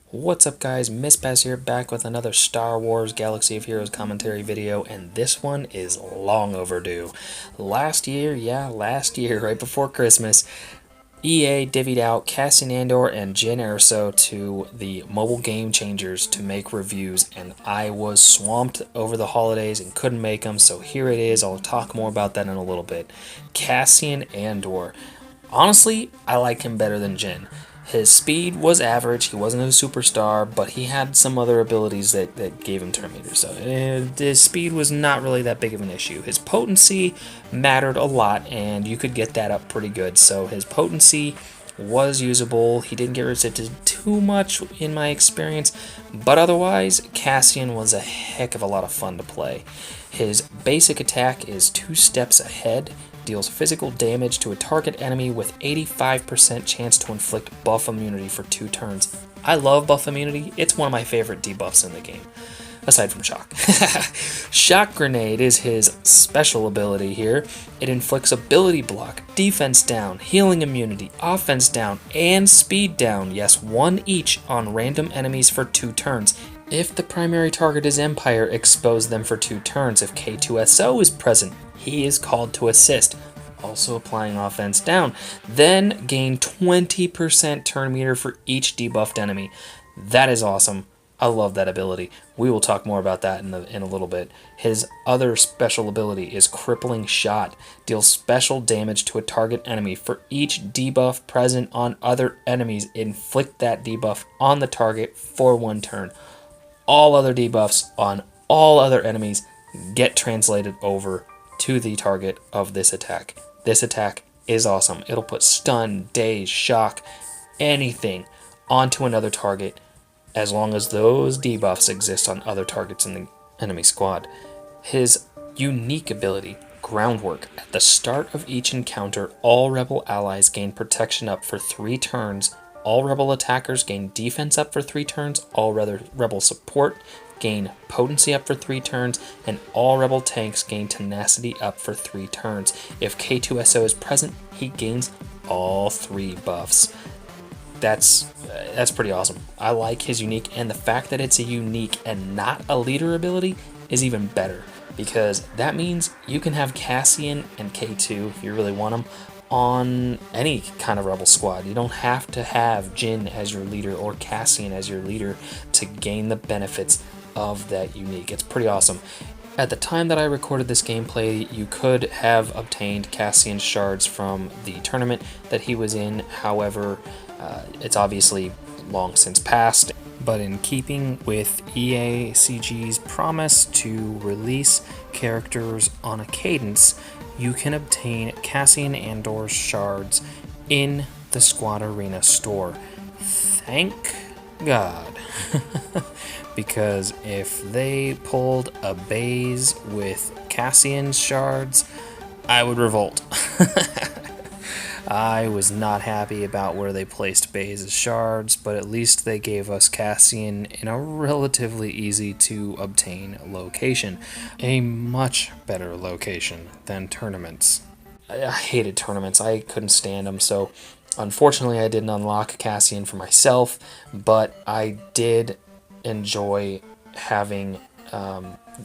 What's up guys, Miss Baze here, back with another Star Wars Galaxy of Heroes commentary video, and this one is long overdue. Last year, right before Christmas, EA divvied out Cassian Andor and Jyn Erso to the mobile game changers to make reviews, and I was swamped over the holidays and couldn't make them, so here it is. I'll talk more about that in a little bit. Cassian Andor. Honestly, I like him better than Jyn. His speed was average, he wasn't a superstar, but he had some other abilities that gave him turn meters. So his speed was not really that big of an issue. His potency mattered a lot, and you could get that up pretty good. So his potency was usable. He didn't get resisted too much in my experience, but otherwise, Cassian was a heck of a lot of fun to play. His basic attack is 2 steps ahead, deals physical damage to a target enemy with 85% chance to inflict buff immunity for 2 turns. I love buff immunity, it's one of my favorite debuffs in the game, aside from Shock. Shock Grenade is his special ability here. It inflicts ability block, defense down, healing immunity, offense down, and speed down, yes, 1 each on random enemies for 2 turns. If the primary target is Empire, expose them for 2 turns. If K2SO is present, he is called to assist, also applying offense down. Then gain 20% turn meter for each debuffed enemy. That is awesome. I love that ability. We will talk more about that in a little bit. His other special ability is Crippling Shot. Deals special damage to a target enemy. For each debuff present on other enemies, inflict that debuff on the target for 1 turn. All other debuffs on all other enemies get translated over to the target of this attack. This attack is awesome. It'll put stun, daze, shock, anything onto another target as long as those debuffs exist on other targets in the enemy squad. His unique ability, Groundwork. At the start of each encounter, all rebel allies gain protection up for 3 turns. All rebel attackers gain defense up for 3 turns. All rebel support gain potency up for 3 turns, and all rebel tanks gain tenacity up for 3 turns. If K2SO is present, he gains all 3 buffs. That's pretty awesome. I like his unique, and the fact that it's a unique and not a leader ability is even better, because that means you can have Cassian and K2 if you really want them on any kind of rebel squad. You don't have to have Jyn as your leader or Cassian as your leader to gain the benefits of that unique. It's pretty awesome. At the time that I recorded this gameplay, you could have obtained Cassian's shards from the tournament that he was in. However, it's obviously long since passed. But in keeping with EACG's promise to release characters on a cadence, you can obtain Cassian Andor's shards in the Squad Arena store. Thank God. Because if they pulled a Baze with Cassian's shards, I would revolt. I was not happy about where they placed Baze's shards, but at least they gave us Cassian in a relatively easy to obtain location. A much better location than tournaments. I hated tournaments. I couldn't stand them, so unfortunately I didn't unlock Cassian for myself, but I did enjoy having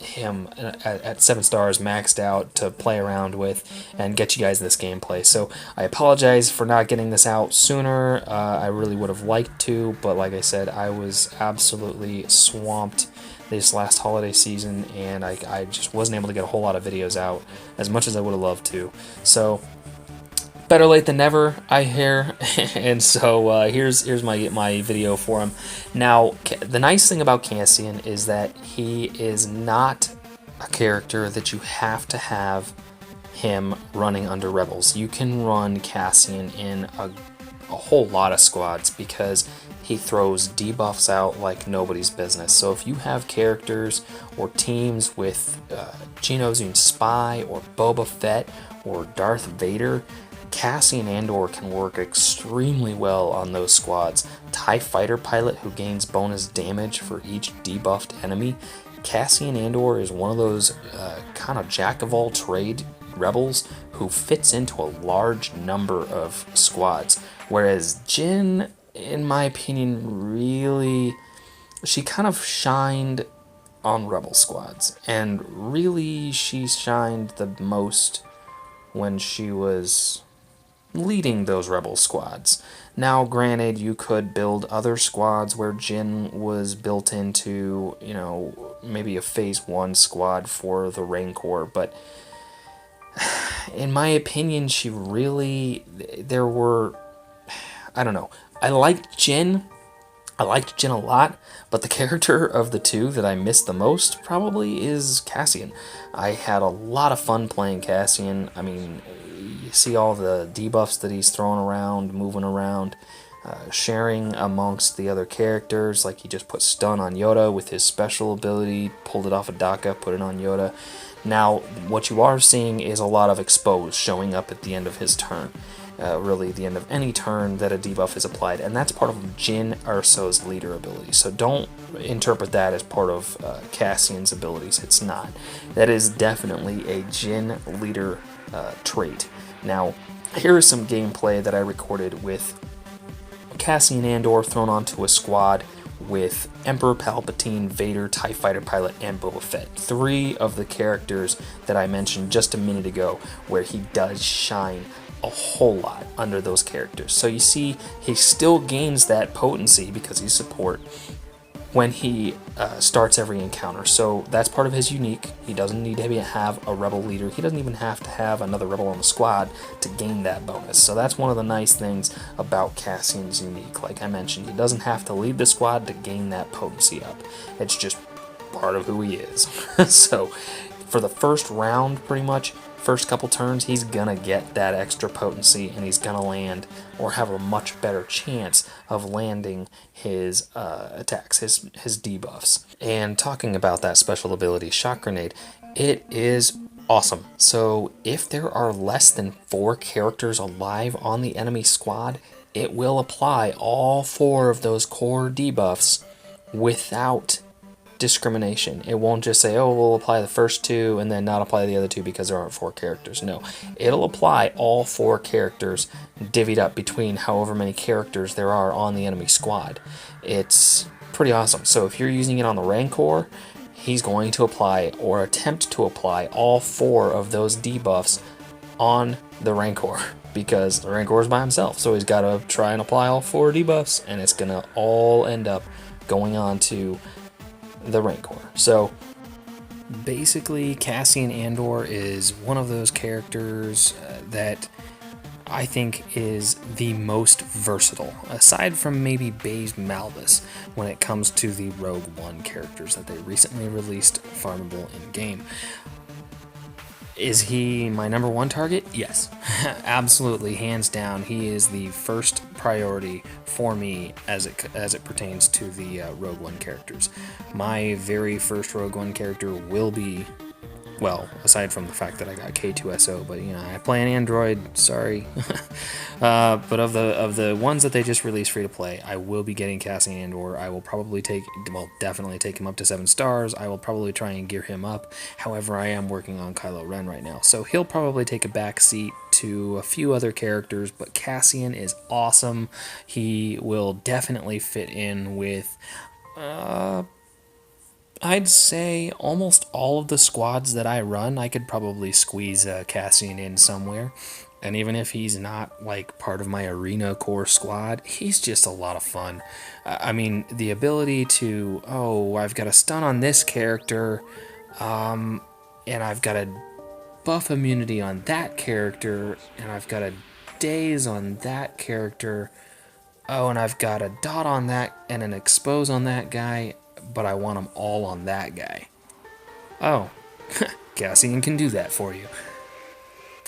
him at 7 stars maxed out to play around with and get you guys this gameplay. So I apologize for not getting this out sooner. I really would have liked to, but like I said, I was absolutely swamped this last holiday season, and I just wasn't able to get a whole lot of videos out as much as I would have loved to. So better late than never, I hear. And so here's my video for him. Now, the nice thing about Cassian is that he is not a character that you have to have him running under Rebels. You can run Cassian in a whole lot of squads because he throws debuffs out like nobody's business. So if you have characters or teams with Geno Zoon's Spy or Boba Fett or Darth Vader, Cassian Andor can work extremely well on those squads. TIE Fighter Pilot who gains bonus damage for each debuffed enemy. Cassian Andor is one of those kind of jack-of-all-trade rebels who fits into a large number of squads, whereas Jyn, in my opinion, really she kind of shined on Rebel squads, and really she shined the most when she was leading those Rebel squads. Now, granted, you could build other squads where Jin was built into, maybe a Phase 1 squad for the Rancor, but in my opinion, there were, I don't know. I liked Jin a lot, but the character of the two that I missed the most probably is Cassian. I had a lot of fun playing Cassian. I mean, you see all the debuffs that he's throwing around, moving around, sharing amongst the other characters. Like he just put stun on Yoda with his special ability, pulled it off of Daka, put it on Yoda. Now, what you are seeing is a lot of expose showing up at the end of his turn. Really, the end of any turn that a debuff is applied, and that's part of Jin Erso's leader ability. So don't interpret that as part of Cassian's abilities. It's not. That is definitely a Jin leader trait. Now, here is some gameplay that I recorded with Cassian Andor thrown onto a squad with Emperor Palpatine, Vader, TIE Fighter Pilot, and Boba Fett. 3 of the characters that I mentioned just a minute ago where he does shine a whole lot under those characters. So you see, he still gains that potency because he's support when he starts every encounter. So that's part of his unique. He doesn't need to have a rebel leader. He doesn't even have to have another rebel on the squad to gain that bonus. So that's one of the nice things about Cassian's unique. Like I mentioned, he doesn't have to lead the squad to gain that potency up. It's just part of who he is. So for the first round, pretty much, first couple turns, he's gonna get that extra potency, and he's gonna land or have a much better chance of landing his attacks, his debuffs. And talking about that special ability, Shock Grenade, it is awesome. So if there are less than 4 characters alive on the enemy squad, it will apply all 4 of those core debuffs without discrimination. It won't just say, oh, we'll apply the first 2 and then not apply the other 2 because there aren't 4 characters. No, it'll apply all 4 characters divvied up between however many characters there are on the enemy squad. It's pretty awesome. So if you're using it on the Rancor, he's going to apply or attempt to apply all 4 of those debuffs on the Rancor because the Rancor is by himself. So he's got to try and apply all 4 debuffs, and it's going to all end up going on to the Rancor. So basically, Cassian Andor is one of those characters that I think is the most versatile, aside from maybe Baze Malbus, when it comes to the Rogue One characters that they recently released farmable in-game. Is he my number 1 target? Yes, absolutely, hands down. He is the first priority for me as it pertains to the Rogue One characters. My very first Rogue One character will be, well, aside from the fact that I got K2SO, but I play an Android, sorry. But of the ones that they just released free to play, I will be getting Cassian Andor. I will probably definitely take him up to 7 stars. I will probably try and gear him up. However, I am working on Kylo Ren right now, so he'll probably take a back seat to a few other characters, but Cassian is awesome. He will definitely fit in with I'd say almost all of the squads that I run. I could probably squeeze Cassian in somewhere. And even if he's not like part of my arena core squad, he's just a lot of fun. I mean, the ability to, I've got a stun on this character, and I've got a buff immunity on that character, and I've got a daze on that character, and I've got a dot on that and an expose on that guy, but I want them all on that guy. Oh, Cassian can do that for you.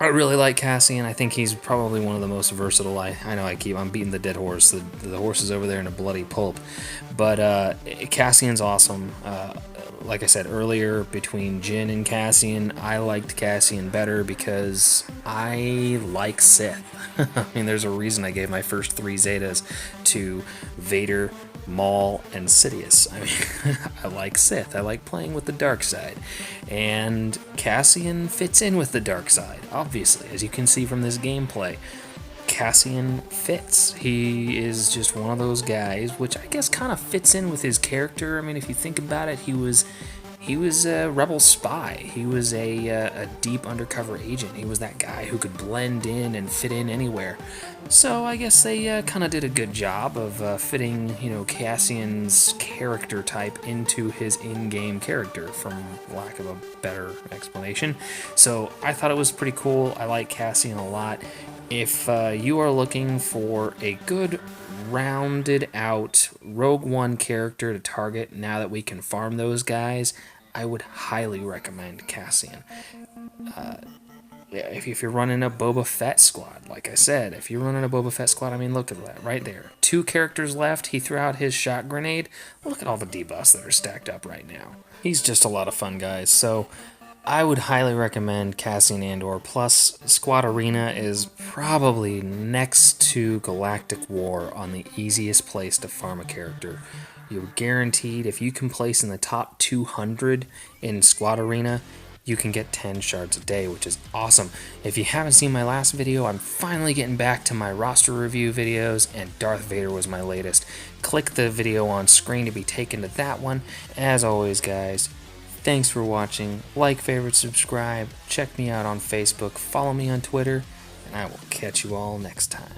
I really like Cassian. I think he's probably one of the most versatile. I know I'm beating the dead horse. The horse is over there in a bloody pulp. But Cassian's awesome. Like I said earlier, between Jin and Cassian, I liked Cassian better because I like Sith. I mean, there's a reason I gave my first 3 Zetas to Vader, Maul, and Sidious. I mean, I like Sith. I like playing with the dark side. And Cassian fits in with the dark side, obviously, as you can see from this gameplay. Cassian fits. He is just one of those guys, which I guess kind of fits in with his character. I mean, if you think about it, he was a rebel spy. He was a deep undercover agent. He was that guy who could blend in and fit in anywhere. So I guess they kind of did a good job of fitting, Cassian's character type into his in-game character, from lack of a better explanation. So I thought it was pretty cool. I like Cassian a lot. If you are looking for a good, rounded out Rogue One character to target now that we can farm those guys, I would highly recommend Cassian. If you're running a Boba Fett squad, like I said, if you're running a Boba Fett squad, I mean, look at that right there. 2 characters left. He threw out his shot grenade. Look at all the debuffs that are stacked up right now. He's just a lot of fun, guys. So I would highly recommend Cassian Andor. Plus, Squad Arena is probably next to Galactic War on the easiest place to farm a character. You're guaranteed, if you can place in the top 200 in Squad Arena, you can get 10 shards a day, which is awesome. If you haven't seen my last video, I'm finally getting back to my roster review videos, and Darth Vader was my latest. Click the video on screen to be taken to that one. As always, guys, thanks for watching. Like, favorite, subscribe. Check me out on Facebook. Follow me on Twitter. And I will catch you all next time.